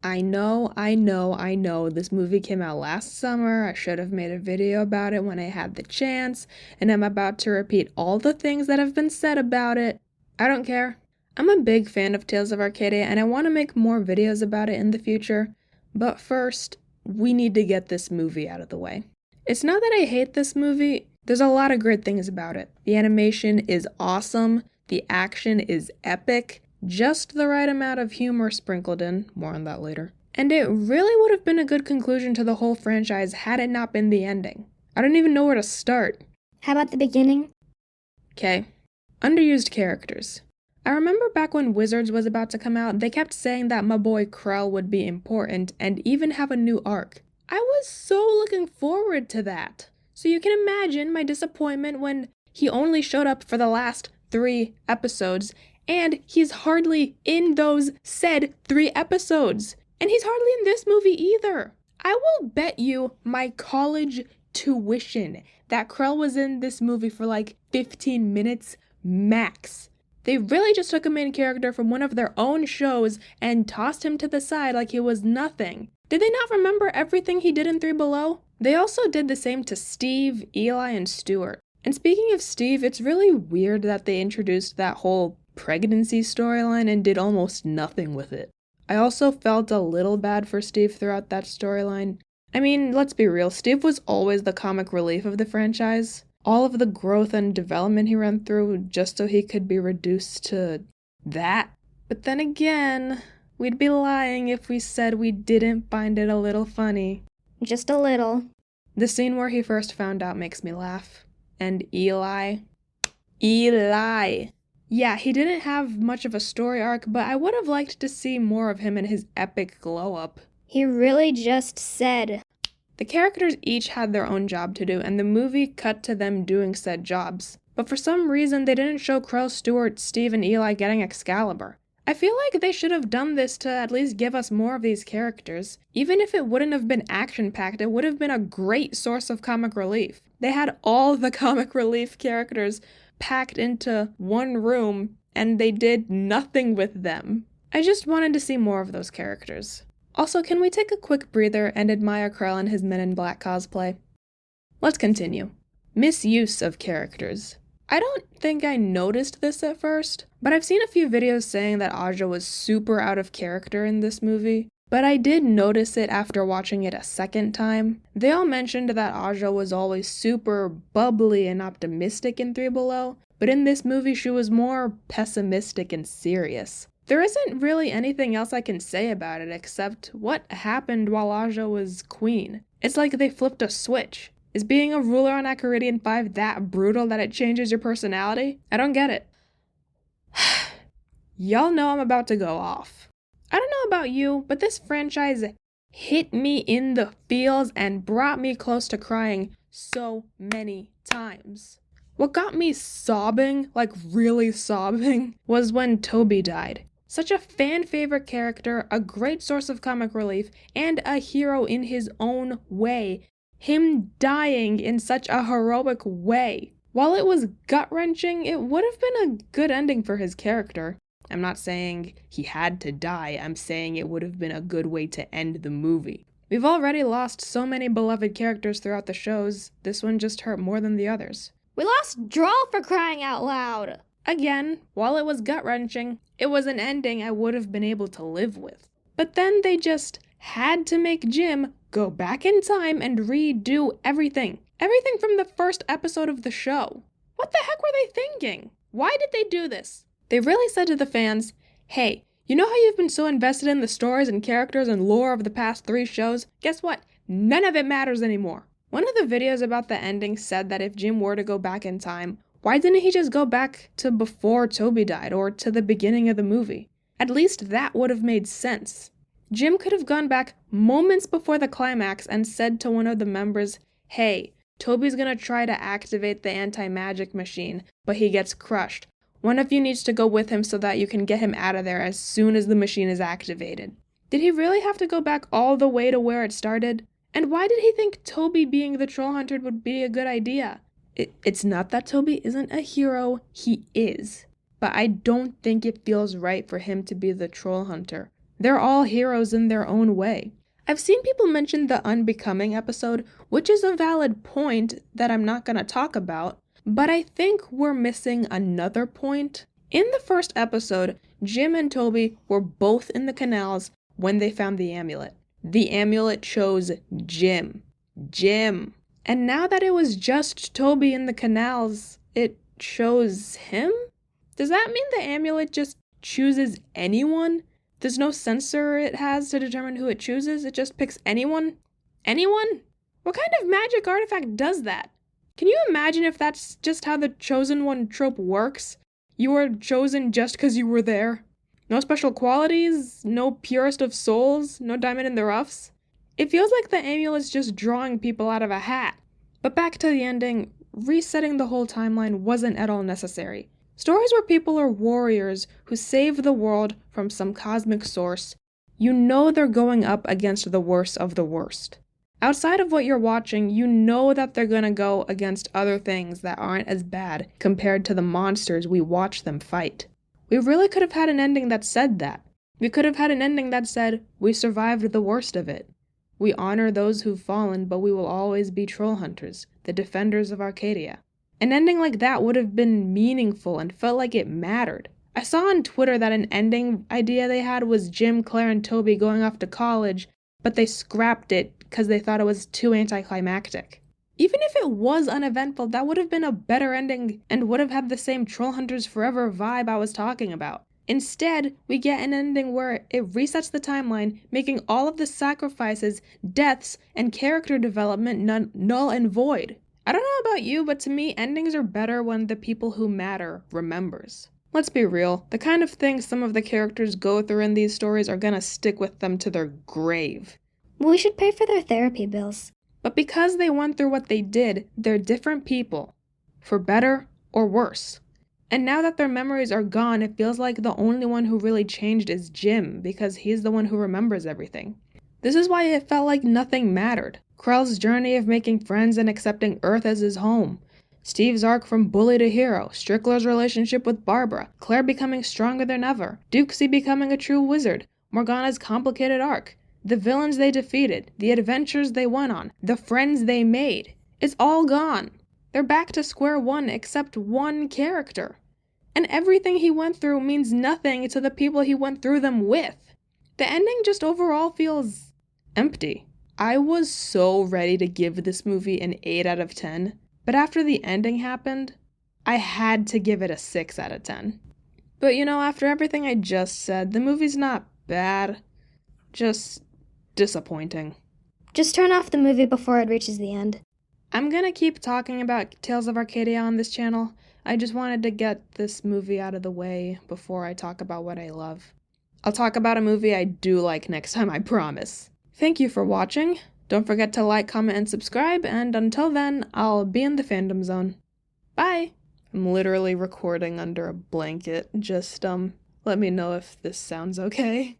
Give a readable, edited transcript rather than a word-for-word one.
I know. This movie came out last summer. I should have made a video about it when I had the chance, and I'm about to repeat all the things that have been said about it. I don't care. I'm a big fan of Tales of Arcadia, and I want to make more videos about it in the future. But first, we need to get this movie out of the way. It's not that I hate this movie. There's a lot of great things about it. The animation is awesome. The action is epic. Just the right amount of humor sprinkled in, more on that later. And it really would have been a good conclusion to the whole franchise had it not been the ending. I don't even know where to start. How about the beginning? Okay. Underused characters. I remember back when Wizards was about to come out, they kept saying that my boy Krell would be important and even have a new arc. I was so looking forward to that. So you can imagine my disappointment when he only showed up for the last 3 episodes, and he's hardly in those said 3 episodes. And he's hardly in this movie either. I will bet you my college tuition that Krell was in this movie for like 15 minutes max. They really just took a main character from one of their own shows and tossed him to the side like he was nothing. Did they not remember everything he did in Three Below? They also did the same to Steve, Eli, and Stuart. And speaking of Steve, it's really weird that they introduced that whole pregnancy storyline and did almost nothing with it. I also felt a little bad for Steve throughout that storyline. I mean, let's be real, Steve was always the comic relief of the franchise. All of the growth and development he ran through just so he could be reduced to that. But then again, we'd be lying if we said we didn't find it a little funny. Just a little. The scene where he first found out makes me laugh. And Eli. Yeah, he didn't have much of a story arc, but I would have liked to see more of him in his epic glow-up. He really just said. The characters each had their own job to do, and the movie cut to them doing said jobs. But for some reason, they didn't show Krell, Stuart, Steve, and Eli getting Excalibur. I feel like they should have done this to at least give us more of these characters. Even if it wouldn't have been action-packed, it would have been a great source of comic relief. They had all the comic relief characters packed into one room, and they did nothing with them. I just wanted to see more of those characters. Also, can we take a quick breather and admire Krell and his Men in Black cosplay? Let's continue. Misuse of characters. I don't think I noticed this at first, but I've seen a few videos saying that Aja was super out of character in this movie, but I did notice it after watching it a second time. They all mentioned that Aja was always super bubbly and optimistic in Three Below, but in this movie she was more pessimistic and serious. There isn't really anything else I can say about it except what happened while Aja was queen. It's like they flipped a switch. Is being a ruler on Acaridian 5 that brutal that it changes your personality? I don't get it. Y'all know I'm about to go off. I don't know about you, but this franchise hit me in the feels and brought me close to crying so many times. What got me sobbing, like really sobbing, was when Toby died. Such a fan-favorite character, a great source of comic relief, and a hero in his own way. Him dying in such a heroic way. While it was gut-wrenching, it would have been a good ending for his character. I'm not saying he had to die, I'm saying it would have been a good way to end the movie. We've already lost so many beloved characters throughout the shows, this one just hurt more than the others. We lost Drawl for crying out loud! Again, while it was gut-wrenching, it was an ending I would have been able to live with. But then they just had to make Jim go back in time and redo everything. Everything from the first episode of the show. What the heck were they thinking? Why did they do this? They really said to the fans, hey, you know how you've been so invested in the stories and characters and lore of the past 3 shows? Guess what? None of it matters anymore. One of the videos about the ending said that if Jim were to go back in time, why didn't he just go back to before Toby died or to the beginning of the movie? At least that would have made sense. Jim could have gone back moments before the climax and said to one of the members, hey, Toby's gonna try to activate the anti-magic machine, but he gets crushed. One of you needs to go with him so that you can get him out of there as soon as the machine is activated. Did he really have to go back all the way to where it started? And why did he think Toby being the troll hunter would be a good idea? It's not that Toby isn't a hero, he is. But I don't think it feels right for him to be the troll hunter. They're all heroes in their own way. I've seen people mention the Unbecoming episode, which is a valid point that I'm not going to talk about, but I think we're missing another point. In the first episode, Jim and Toby were both in the canals when they found the amulet. The amulet chose Jim. Jim. And now that it was just Toby in the canals, it chose him? Does that mean the amulet just chooses anyone? There's no sensor it has to determine who it chooses? It just picks anyone? Anyone? What kind of magic artifact does that? Can you imagine if that's just how the chosen one trope works? You were chosen just because you were there? No special qualities? No purest of souls? No diamond in the roughs? It feels like the amulet's just drawing people out of a hat. But back to the ending, resetting the whole timeline wasn't at all necessary. Stories where people are warriors who save the world from some cosmic source, you know they're going up against the worst of the worst. Outside of what you're watching, you know that they're gonna go against other things that aren't as bad compared to the monsters we watch them fight. We really could have had an ending that said that. We could have had an ending that said, we survived the worst of it. We honor those who've fallen, but we will always be troll hunters, the defenders of Arcadia. An ending like that would have been meaningful and felt like it mattered. I saw on Twitter that an ending idea they had was Jim, Claire, and Toby going off to college, but they scrapped it because they thought it was too anticlimactic. Even if it was uneventful, that would have been a better ending and would have had the same Troll Hunters Forever vibe I was talking about. Instead, we get an ending where it resets the timeline, making all of the sacrifices, deaths, and character development null and void. I don't know about you, but to me, endings are better when the people who matter remembers. Let's be real, the kind of things some of the characters go through in these stories are gonna stick with them to their grave. We should pay for their therapy bills. But because they went through what they did, they're different people. For better or worse. And now that their memories are gone, it feels like the only one who really changed is Jim, because he's the one who remembers everything. This is why it felt like nothing mattered. Krell's journey of making friends and accepting Earth as his home. Steve's arc from bully to hero. Strickler's relationship with Barbara. Claire becoming stronger than ever. Dukesy becoming a true wizard. Morgana's complicated arc. The villains they defeated. The adventures they went on. The friends they made. It's all gone. They're back to square one except one character. And everything he went through means nothing to the people he went through them with. The ending just overall feels empty. I was so ready to give this movie an 8 out of 10, but after the ending happened, I had to give it a 6 out of 10. But after everything I just said, the movie's not bad, just disappointing. Just turn off the movie before it reaches the end. I'm gonna keep talking about Tales of Arcadia on this channel. I just wanted to get this movie out of the way before I talk about what I love. I'll talk about a movie I do like next time, I promise. Thank you for watching. Don't forget to like, comment, and subscribe, and until then, I'll be in the fandom zone. Bye! I'm literally recording under a blanket. Just, let me know if this sounds okay.